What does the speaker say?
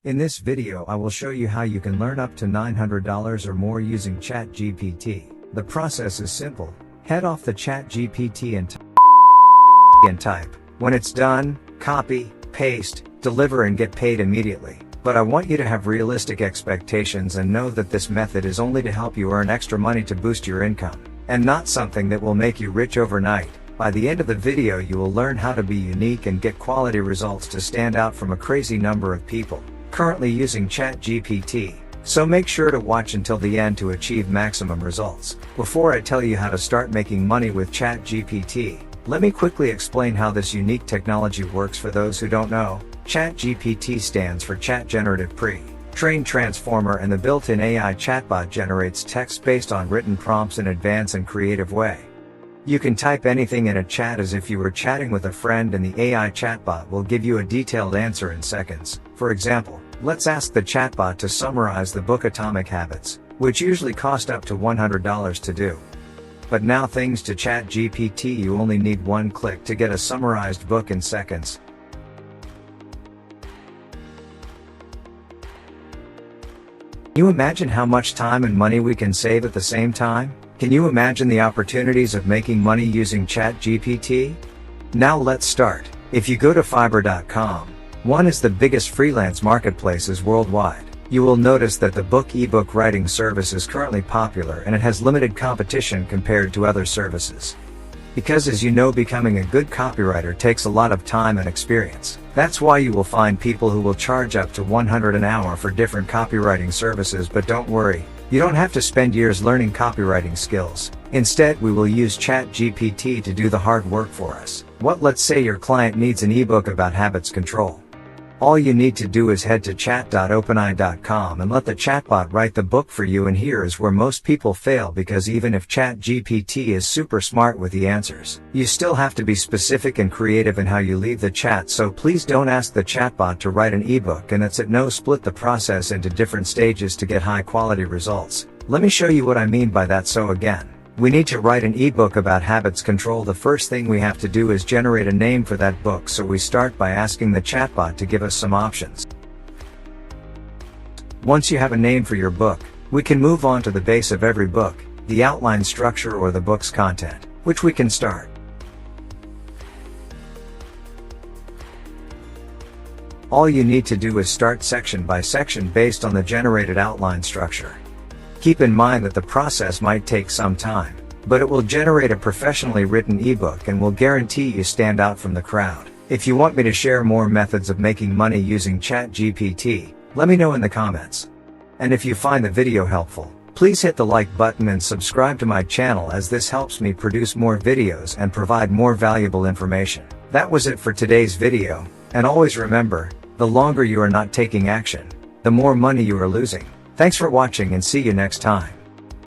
In this video I will show you how you can learn up to $900 or more using chatgpt. The process is simple. Head off the chatgpt and type. When it's done, copy, paste, deliver and get paid immediately. But I want you to have realistic expectations and know that this method is only to help you earn extra money to boost your income, and not something that will make you rich overnight. By the end of the video you will learn how to be unique and get quality results to stand out from a crazy number of people currently using chatgpt. So make sure to watch until the end to achieve maximum results. Before I tell you how to start making money with chatgpt, let me quickly explain how this unique technology works for those who don't know. ChatGPT stands for Chat Generative Pre-trained Transformer, and the built-in AI chatbot generates text based on written prompts in advance and creative way. You can type anything in a chat as if you were chatting with a friend, and the AI chatbot will give you a detailed answer in seconds. For example, let's ask the chatbot to summarize the book Atomic Habits, which usually cost up to $100 to do. But now thanks to ChatGPT you only need one click to get a summarized book in seconds. Can you imagine how much time and money we can save at the same time? Can you imagine the opportunities of making money using ChatGPT? Now let's start. If you go to Fiverr.com, one is the biggest freelance marketplaces worldwide, you will notice that the ebook writing service is currently popular and it has limited competition compared to other services. Because as you know, becoming a good copywriter takes a lot of time and experience. That's why you will find people who will charge up to $100 an hour for different copywriting services, but don't worry. You don't have to spend years learning copywriting skills. Instead, we will use ChatGPT to do the hard work for us. Let's say your client needs an ebook about habits control. All you need to do is head to chat.openai.com and let the chatbot write the book for you, and here is where most people fail, because even if ChatGPT is super smart with the answers, you still have to be specific and creative in how you leave the chat. So please don't ask the chatbot to write an ebook, and that's it. No, split the process into different stages to get high quality results. Let me show you what I mean by that. So again, we need to write an ebook about habits control. The first thing we have to do is generate a name for that book, so we start by asking the chatbot to give us some options. Once you have a name for your book, we can move on to the base of every book, the outline structure or the book's content, which we can start. All you need to do is start section by section based on the generated outline structure. Keep in mind that the process might take some time, but it will generate a professionally written ebook and will guarantee you stand out from the crowd. If you want me to share more methods of making money using ChatGPT, let me know in the comments. And if you find the video helpful, please hit the like button and subscribe to my channel, as this helps me produce more videos and provide more valuable information. That was it for today's video, and always remember, the longer you are not taking action, the more money you are losing. Thanks for watching and see you next time.